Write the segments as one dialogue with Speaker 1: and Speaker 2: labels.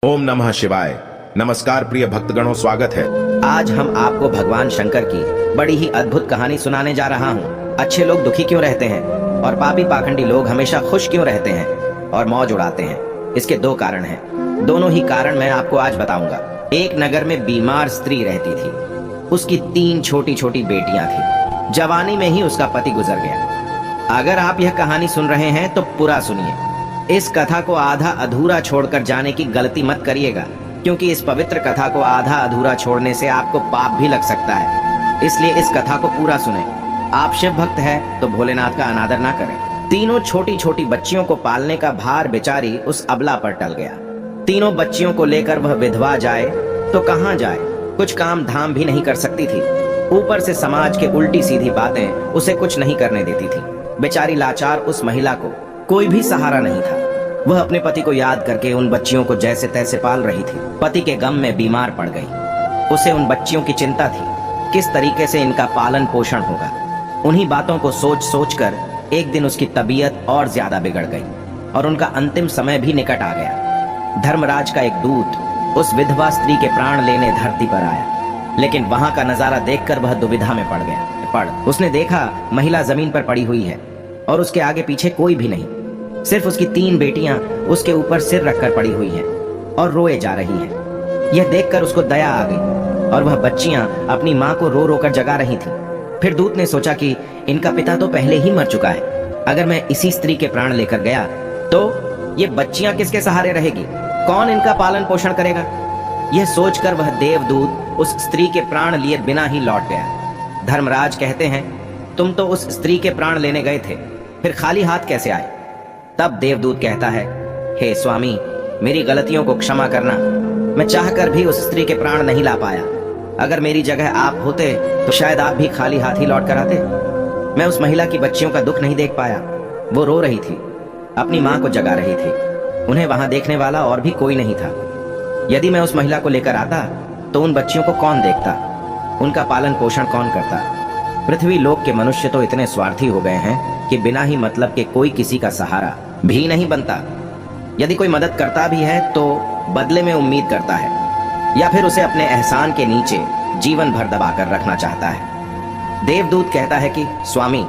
Speaker 1: ओम नमः शिवाय। नमस्कार प्रिय भक्तगणों, स्वागत है।
Speaker 2: आज हम आपको भगवान शंकर की बड़ी ही अद्भुत कहानी सुनाने जा रहा हूँ। अच्छे लोग दुखी क्यों रहते हैं और पापी पाखंडी लोग हमेशा खुश क्यों रहते हैं और मौज उड़ाते हैं? इसके दो कारण हैं। दोनों ही कारण मैं आपको आज बताऊंगा। एक नगर में बीमार स्त्री रहती थी। उसकी 3 छोटी छोटी बेटियां थी। जवानी में ही उसका पति गुजर गया। अगर आप यह कहानी सुन रहे हैं तो पूरा सुनिए। इस कथा को आधा अधूरा छोड़कर जाने की गलती मत करिएगा, क्योंकि इस पवित्र कथा को आधा अधूरा छोड़ने से आपको पाप भी लग सकता है। इसलिए इस कथा को पूरा सुने। आप शिव भक्त हैं तो भोलेनाथ का अनादर ना करें। तीनों छोटी छोटी बच्चियों को पालने का भार बेचारी उस अबला पर टल गया। तीनों बच्चियों को लेकर वह विधवा जाए तो कहाँ जाए, कुछ काम धाम भी नहीं कर सकती थी। ऊपर से समाज के उल्टी सीधी बातें उसे कुछ नहीं करने देती थी। बेचारी लाचार उस महिला को कोई भी सहारा नहीं था। वह अपने पति को याद करके उन बच्चियों को जैसे तैसे पाल रही थी। पति के गम में बीमार पड़ गई। उसे उन बच्चियों की चिंता थी, किस तरीके से इनका पालन पोषण होगा। उन्हीं बातों को सोच सोच कर एक दिन उसकी तबीयत और ज्यादा बिगड़ गई और उनका अंतिम समय भी निकट आ गया। धर्मराज का एक दूत उस विधवा स्त्री के प्राण लेने धरती पर आया, लेकिन वहां का नजारा देखकर वह दुविधा में पड़ गया। उसने देखा महिला जमीन पर पड़ी हुई है और उसके आगे पीछे कोई भी नहीं। सिर्फ उसकी 3 बेटियां उसके ऊपर सिर रखकर पड़ी हुई हैं और रोए जा रही हैं। यह देखकर उसको दया आ गई और वह बच्चियां अपनी मां को रो रो कर जगा रही थीं। फिर दूत ने सोचा कि इनका पिता तो पहले ही मर चुका है। अगर मैं इसी स्त्री के प्राण लेकर गया तो ये बच्चियां किसके सहारे रहेगी? कौन इनका पालन पोषण करेगा? यह सोचकर वह देवदूत उस स्त्री के प्राण लिए बिना ही लौट गया। धर्मराज कहते हैं, तुम तो उस स्त्री के प्राण लेने गए थे, फिर खाली हाथ कैसे आए? तब देवदूत कहता है, हे स्वामी, मेरी गलतियों को क्षमा करना। मैं चाहकर भी उस स्त्री के प्राण नहीं ला पाया। अगर मेरी जगह आप होते तो शायद आप भी खाली हाथ ही लौट कर आते। मैं उस महिला की बच्चियों का दुख नहीं देख पाया। वो रो रही थी, अपनी मां को जगा रही थी। उन्हें वहां देखने वाला और भी कोई नहीं था। यदि मैं उस महिला को लेकर आता तो उन बच्चियों को कौन देखता? उनका पालन पोषण कौन करता? पृथ्वी लोक के मनुष्य तो इतने स्वार्थी हो गए हैं कि बिना ही मतलब के कोई किसी का सहारा भी नहीं बनता। यदि कोई मदद करता भी है तो बदले में उम्मीद करता है, या फिर उसे अपने एहसान के नीचे जीवन भर दबाकर रखना चाहता है। देवदूत कहता है कि स्वामी,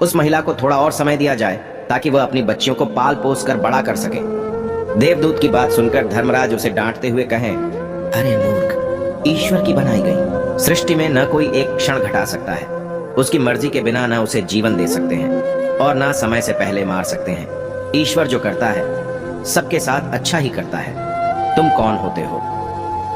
Speaker 2: उस महिला को थोड़ा और समय दिया जाए ताकि वह अपनी बच्चियों को पाल पोस कर बड़ा कर सके। देवदूत की बात सुनकर धर्मराज उसे डांटते हुए कहें, अरे मूर्ख, ईश्वर की बनाई गई सृष्टि में न कोई एक क्षण घटा सकता है। उसकी मर्जी के बिना न उसे जीवन दे सकते हैं और ना समय से पहले मार सकते हैं। ईश्वर जो करता है सबके साथ अच्छा ही करता है। तुम कौन होते हो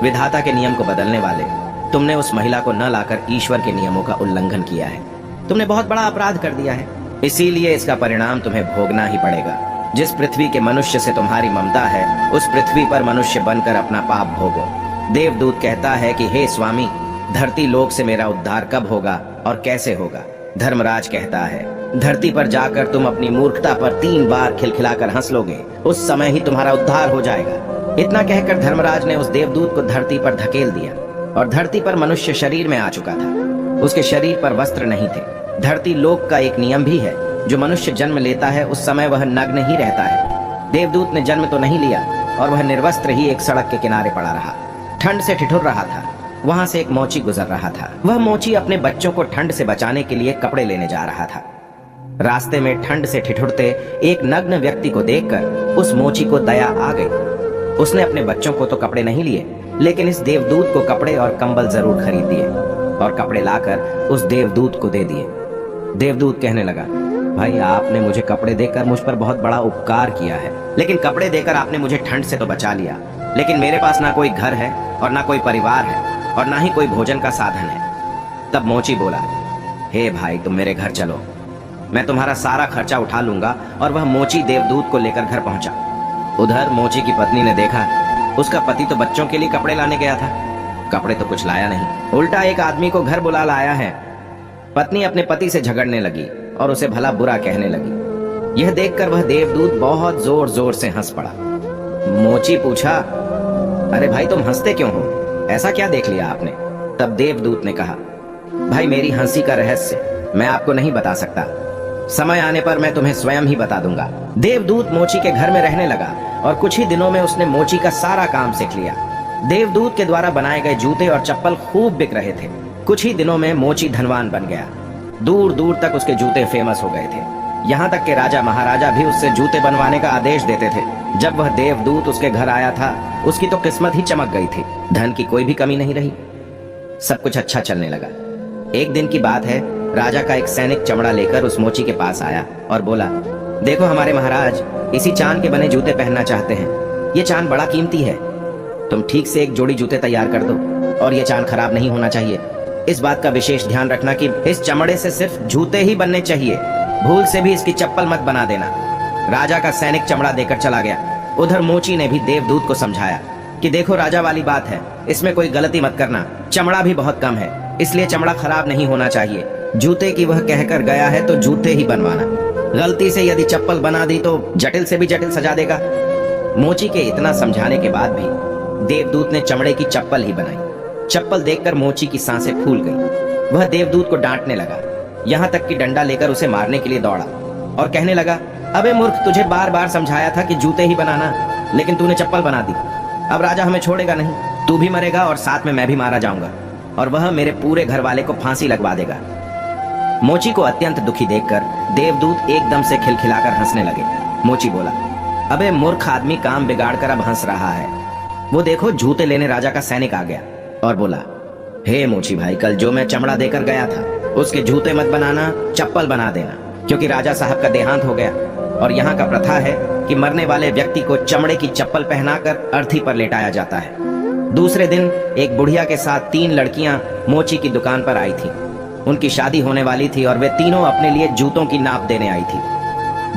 Speaker 2: विधाता के नियम को बदलने वाले? तुमने उस महिला को न लाकर ईश्वर के नियमों का उल्लंघन किया है। तुमने बहुत बड़ा अपराध कर दिया है, इसीलिए इसका परिणाम तुम्हें भोगना ही पड़ेगा। जिस पृथ्वी के मनुष्य से तुम्हारी ममता है, उस पृथ्वी पर मनुष्य बनकर अपना पाप भोगो। देवदूत कहता है कि हे स्वामी, धरती लोक से मेरा उद्धार कब होगा और कैसे होगा? धर्मराज कहता है, धरती पर जाकर तुम अपनी मूर्खता पर 3 बार खिलखिलाकर हंस लोगे, उस समय ही तुम्हारा उद्धार हो जाएगा। इतना कहकर धर्मराज ने उस देवदूत को धरती पर धकेल दिया और धरती पर मनुष्य शरीर में आ चुका था। उसके शरीर पर वस्त्र नहीं थे। धरती लोक का एक नियम भी है, जो मनुष्य जन्म लेता है उस समय वह नग्न ही रहता है। देवदूत ने जन्म तो नहीं लिया और वह निर्वस्त्र ही एक सड़क के किनारे पड़ा रहा। ठंड से ठिठुर रहा था। वहां से एक मोची गुजर रहा था। वह मोची अपने बच्चों को ठंड से बचाने के लिए कपड़े लेने जा रहा था। रास्ते में ठंड से ठिठुरते एक नग्न व्यक्ति को देखकर उस मोची को दया आ गई। उसने अपने बच्चों को तो कपड़े नहीं लिए, लेकिन इस देवदूत को कपड़े और कंबल जरूर खरीद दिए और कपड़े लाकर उस देवदूत को दे दिए। देवदूत कहने लगा, भाई, आपने मुझे कपड़े देकर मुझ पर बहुत बड़ा उपकार किया है, लेकिन कपड़े देकर आपने मुझे ठंड से तो बचा लिया, लेकिन मेरे पास ना कोई घर है और ना कोई परिवार है और ना ही कोई भोजन का साधन है। तब मोची बोला, हे भाई, तुम मेरे घर चलो, मैं तुम्हारा सारा खर्चा उठा लूंगा। और वह मोची देवदूत को लेकर घर पहुंचा। उधर मोची की पत्नी ने देखा, उसका पति तो बच्चों के लिए कपड़े लाने गया था, कपड़े तो कुछ लाया नहीं, उल्टा एक आदमी को घर बुला लाया है। पत्नी अपने पति से झगड़ने लगी और उसे भला बुरा कहने लगी। यह देखकर वह देवदूत बहुत जोर जोर से हंस पड़ा। मोची पूछा, अरे भाई, तुम हंसते क्यों हो? ऐसा क्या देख लिया आपने? तब देवदूत ने कहा, भाई, मेरी हंसी का रहस्य मैं आपको नहीं बता सकता, समय आने पर मैं तुम्हें स्वयं ही बता दूंगा। देवदूत मोची के घर में रहने लगा और कुछ ही दिनों में उसने मोची का सारा काम सीख लिया। देवदूत के द्वारा बनाए गए जूते और चप्पल खूब बिक रहे थे। कुछ ही दिनों में मोची धनवान बन गया। दूर दूर तक उसके जूते फेमस हो गए थे। यहाँ तक कि राजा महाराजा भी उससे जूते बनवाने का आदेश देते थे। जब वह देवदूत उसके घर आया था, उसकी तो किस्मत ही चमक गई थी। धन की कोई भी कमी नहीं रही। सब कुछ अच्छा चलने लगा। एक दिन की बात है, राजा का एक सैनिक चमड़ा लेकर उस मोची के पास आया और बोला, देखो हमारे महाराज इसी चांद के बने जूते पहनना चाहते हैं। ये चांद बड़ा कीमती है। तुम ठीक से एक जोड़ी जूते तैयार कर दो और ये चांद खराब नहीं होना चाहिए। इस बात का विशेष ध्यान रखना कि इस चमड़े से सिर्फ जूते ही बनने चाहिए। भूल से भी इसकी चप्पल मत बना देना। राजा का सैनिक चमड़ा देकर चला गया। उधर मोची ने भी देवदूत को समझाया कि देखो राजा वाली बात है, इसमें कोई गलती मत करना। चमड़ा भी बहुत कम है, इसलिए चमड़ा खराब नहीं होना चाहिए। जूते की वह कहकर गया है तो जूते ही बनवाना। गलती से यदि चप्पल बना दी तो जटिल से भी जटिल सजा देगा। मोची के इतना समझाने के बाद भी देवदूत ने चमड़े की चप्पल ही बनाई। चप्पल देखकर मोची की सांसें फूल गई। वह देवदूत को डांटने लगा, यहाँ तक कि डंडा लेकर उसे मारने के लिए दौड़ा और कहने लगा, अबे मूर्ख, तुझे बार बार समझाया था कि जूते ही बनाना, लेकिन तूने चप्पल बना दी। अब राजा हमें छोड़ेगा नहीं, तू भी मरेगा और साथ में मैं भी मारा जाऊंगा और वह मेरे पूरे घर वाले को फांसी लगवा देगा। मोची को अत्यंत दुखी देखकर देवदूत एकदम से खिलखिलाकर हंसने लगे। मोची बोला, अबे मूर्ख आदमी, काम बिगाड़ कर अब हंस रहा है। वो देखो जूते लेने राजा का सैनिक आ गया और बोला, हे मोची भाई, कल जो मैं चमड़ा देकर गया था उसके जूते मत बनाना, चप्पल बना देना, क्योंकि राजा साहब का देहांत हो गया और यहाँ का प्रथा है कि मरने वाले व्यक्ति को चमड़े की चप्पल पहनाकर अर्थी पर लेटाया जाता है। दूसरे दिन एक बुढ़िया के साथ 3 लड़कियां मोची की दुकान पर आई थी। उनकी शादी होने वाली थी और वे तीनों अपने लिए जूतों की नाप देने आई थी।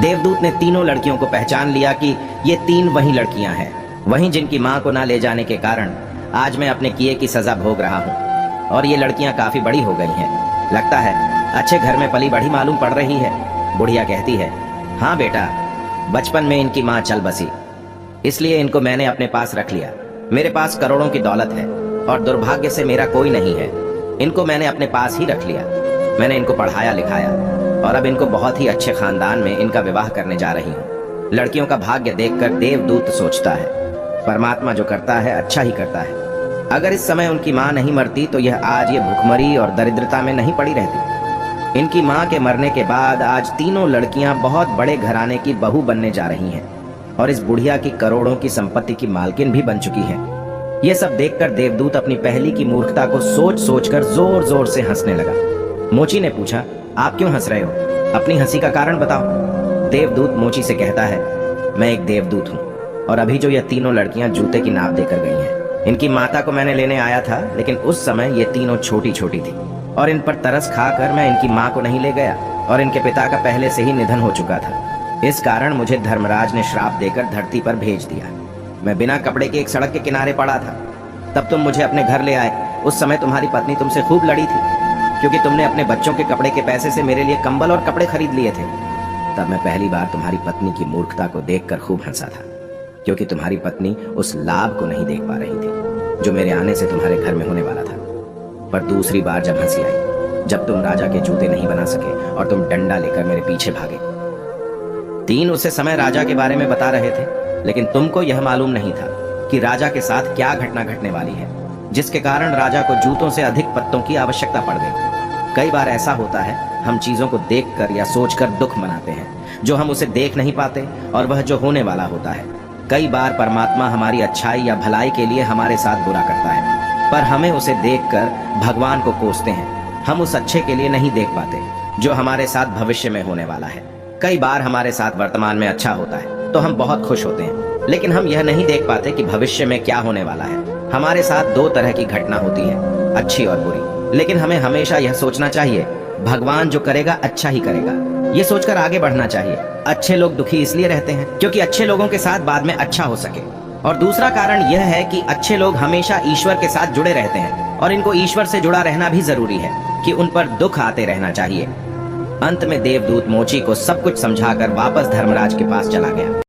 Speaker 2: देवदूत ने तीनों लड़कियों को पहचान लिया कि ये 3 वही लड़कियां हैं, वहीं जिनकी मां को ना ले जाने के कारण आज मैं अपने किए की सजा भोग रहा हूँ। और ये लड़कियां काफी बड़ी हो गई हैं। लगता है अच्छे घर में पली बढ़ी मालूम पड़ रही है। बुढ़िया कहती है, हाँ बेटा, बचपन में इनकी माँ चल बसी, इसलिए इनको मैंने अपने पास रख लिया। मेरे पास करोड़ों की दौलत है और दुर्भाग्य से मेरा कोई नहीं है। इनको मैंने अपने पास ही रख लिया। मैंने इनको पढ़ाया लिखाया और अब इनको बहुत ही अच्छे खानदान में इनका विवाह करने जा रही हूँ। लड़कियों का भाग्य देखकर देवदूत सोचता है, परमात्मा जो करता है अच्छा ही करता है। अगर इस समय उनकी माँ नहीं मरती तो यह आज ये भुखमरी और दरिद्रता में नहीं पड़ी रहती। इनकी माँ के मरने के बाद आज तीनों लड़कियां बहुत बड़े घराने की बहू बनने जा रही हैं और इस बुढ़िया की करोड़ों की संपत्ति की मालकिन भी बन चुकी है। यह सब देखकर देवदूत अपनी पहली की मूर्खता को सोच सोचकर जोर जोर से हंसने लगा। मोची ने पूछा, आप क्यों हंस रहे हो? अपनी हंसी का कारण बताओ। देवदूत मोची से कहता है, मैं एक देवदूत हूँ और अभी जो यह तीनों लड़कियां जूते की नाप देकर गई हैं, इनकी माता को मैंने लेने आया था, लेकिन उस समय ये तीनों छोटी छोटी थी और इन पर तरस खाकर मैं इनकी माँ को नहीं ले गया और इनके पिता का पहले से ही निधन हो चुका था। इस कारण मुझे धर्मराज ने श्राप देकर धरती पर भेज दिया। मैं बिना कपड़े के एक सड़क के किनारे पड़ा था। तब तुम मुझे अपने घर ले आए। उस समय तुम्हारी पत्नी तुमसे खूब लड़ी थी क्योंकि तुमने अपने बच्चों के कपड़े के पैसे से मेरे लिए कंबल और कपड़े खरीद लिए थे। तब मैं पहली बार तुम्हारी पत्नी की मूर्खता को देखकर खूब हंसा था, क्योंकि तुम्हारी पत्नी उस लाभ को नहीं देख पा रही थी जो मेरे आने से तुम्हारे घर में होने वाला था। पर दूसरी बार जब हंसी आई, जब तुम राजा के जूते नहीं बना सके और तुम डंडा लेकर मेरे पीछे भागे। 3 उसी समय राजा के बारे में बता रहे थे, लेकिन तुमको यह मालूम नहीं था कि राजा के साथ क्या घटना घटने वाली है, जिसके कारण राजा को जूतों से अधिक पत्तों की आवश्यकता पड़ गई। कई बार ऐसा होता है, हम चीजों को देखकर या सोचकर दुख मनाते हैं जो हम उसे देख नहीं पाते और वह जो होने वाला होता है। कई बार परमात्मा हमारी अच्छाई या भलाई के लिए हमारे साथ बुरा करता है, पर हमें उसे देखकर भगवान को कोसते हैं। हम उस अच्छे के लिए नहीं देख पाते जो हमारे साथ भविष्य में होने वाला है। कई बार हमारे साथ वर्तमान में अच्छा होता है तो हम बहुत खुश होते हैं, लेकिन हम यह नहीं देख पाते कि भविष्य में क्या होने वाला है। हमारे साथ 2 तरह की घटना होती है, अच्छी और बुरी, लेकिन हमें हमेशा यह सोचना चाहिए भगवान जो करेगा अच्छा ही करेगा। ये सोचकर आगे बढ़ना चाहिए। अच्छे लोग दुखी इसलिए रहते हैं क्योंकि अच्छे लोगों के साथ बाद में अच्छा हो सके, और दूसरा कारण यह है कि अच्छे लोग हमेशा ईश्वर के साथ जुड़े रहते हैं और इनको ईश्वर से जुड़ा रहना भी जरूरी है कि उन पर दुख आते रहना चाहिए। अंत में देवदूत मोची को सब कुछ समझाकर वापस धर्मराज के पास चला गया।